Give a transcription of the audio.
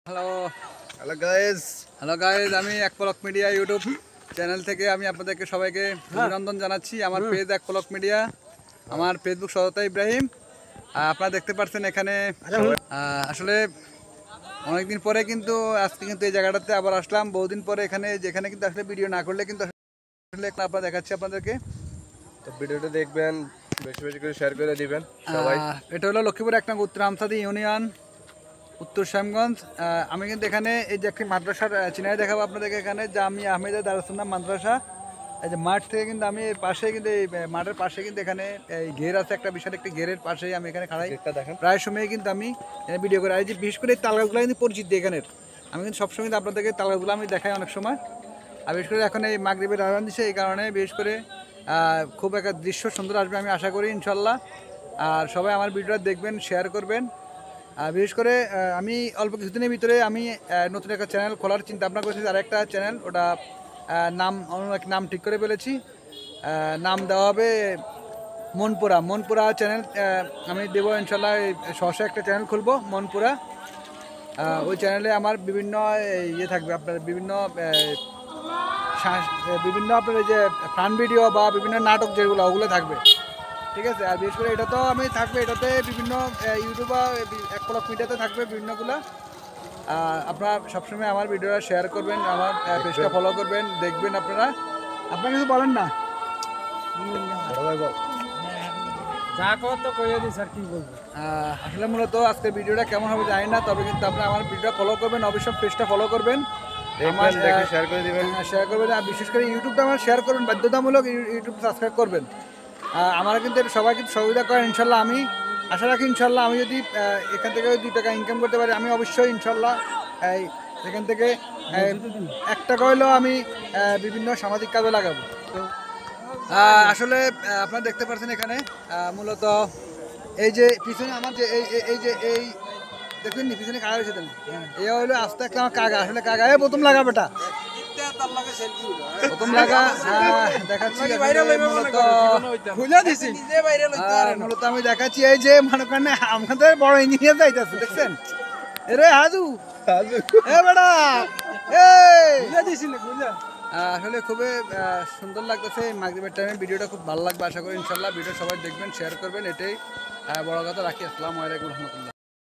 Hello hello guys, আমি এক পলক media YouTube channel থেকে আমি আপনাদেরকে সবাইকে অভিনন্দন জানাচ্ছি। আমার পেজ এক পলক মিডিয়া, আমার ফেসবুক সদতা ইব্রাহিম। আপনারা দেখতে পাচ্ছেন এখানে আসলে অনেকদিন পরে কিন্তু আজকে কিন্তু এই জায়গাটাতে আবার আসলাম, বহুদিন পরে এখানে, যেখানে কিন্তু আসলে ভিডিও না করলে কিন্তু আসলে আপনারা দেখাচ্ছি আপনাদেরকে। তো ভিডিওটা দেখবেন, বেশি বেশি করে শেয়ার করে দিবেন সবাই। এটা হলো লক্ষ্মীপুর এক নং উত্তর আমসাদি ইউনিয়ন, উত্তর শ্যামগঞ্জ। আমি কিন্তু এখানে এই যে একটি মাদ্রাসার চিনাই দেখাবো আপনাদেরকে। এখানে জামিয়া আহমেদা দারুসুন্নাহ মাদ্রাসা, এই যে মাঠ থেকে কিন্তু আমি এর পাশে কিন্তু এই মাঠের পাশে কিন্তু এখানে এই ঘের আছে, একটা বিশাল একটি ঘেরের পাশেই আমি এখানে খাড়াই। দেখেন, প্রায় সময় কিন্তু আমি ভিডিও করি। আর এই যে বিশেষ করে এই তালগাছগুলো কিন্তু পরিচিত এখানের, আমি কিন্তু সবসময় কিন্তু আপনাদেরকে তালগাছগুলো আমি দেখাই অনেক সময়। আর বিশেষ করে এখন এই মাগরিবের আজান দিচ্ছে, এই কারণে বিশেষ করে খুব একটা দৃশ্য সুন্দর আসবে আমি আশা করি ইনশাল্লাহ। আর সবাই আমার ভিডিওটা দেখবেন, শেয়ার করবেন। বিশেষ করে আমি অল্প কিছুদিনের ভিতরে আমি নতুন একটা চ্যানেল খোলার চিন্তা ভাবনা করছি। আর একটা চ্যানেল, ওটা অন্য এক নাম ঠিক করে ফেলেছি। নাম দেওয়া হবে মনপুরা চ্যানেল। আমি দেবো ইনশাল্লাহ, সহসা একটা চ্যানেল খুলবো মনপুরা। ওই চ্যানেলে আমার বিভিন্ন ইয়ে থাকবে, আপনার বিভিন্ন আপনার এই যে ফান ভিডিও বা বিভিন্ন নাটক যেগুলো, ওগুলো থাকবে, ঠিক আছে। আর বিশেষ করে এটা তো আমি থাকবে, এটাতে বিভিন্ন ইউটিউব বা এক পলক মিডিয়াতে থাকবে বিভিন্নগুলো। আপনারা সবসময় আমার ভিডিওটা শেয়ার করবেন, আমার পেজটা ফলো করবেন, দেখবেন। আপনারা কিছু বলেন না? আসলে মূলত আজকের ভিডিওটা কেমন হবে জানি না, তবে কিন্তু আপনারা আমার ভিডিওটা ফলো করবেন, অবশ্যই পেজটা ফলো করবেন, আমার শেয়ার করে দিবেন। শেয়ার করবেন। আর বিশেষ করে ইউটিউবটা আমার শেয়ার করবেন, বাধ্যতামূলক ইউটিউব সাবস্ক্রাইব করবেন। আমার কিন্তু সবাই কিন্তু সহযোগিতা করেন ইনশাল্লাহ। আমি আশা রাখি ইনশাল্লাহ আমি যদি এখান থেকে 2 টাকা ইনকাম করতে পারি, আমি অবশ্যই ইনশাল্লাহ এখান থেকে 1 টাকা হলেও আমি বিভিন্ন সামাজিক কাজে লাগাবো। আসলে আপনারা দেখতে পাচ্ছেন এখানে মূলত এই যে পিছনে আমার যে এই দেখুন পিছনে কাগা হয়েছে, এই হলো আস্তে একটা আমার কাগা। আসলে কাগা প্রথম লাগা বেটা, প্রথম লাগা দেখাচ্ছি। মূলত আমি দেখাচ্ছি এই যে মনে করেন আমাদের বড় ইঞ্জিনিয়ার যাইতেছে, দেখছেন? এরে হাজু এ বেটা আসলে খুবই সুন্দর লাগতেছে মাগরিবের টাইমে। ভিডিওটা খুব ভালো লাগবে আশা করি ইনশাল্লাহ। ভিডিও সবাই দেখবেন, শেয়ার করবেন, এটাই বড় কথা। রাখি। আসসালামু আলাইকুম রহমতুল্লাহ।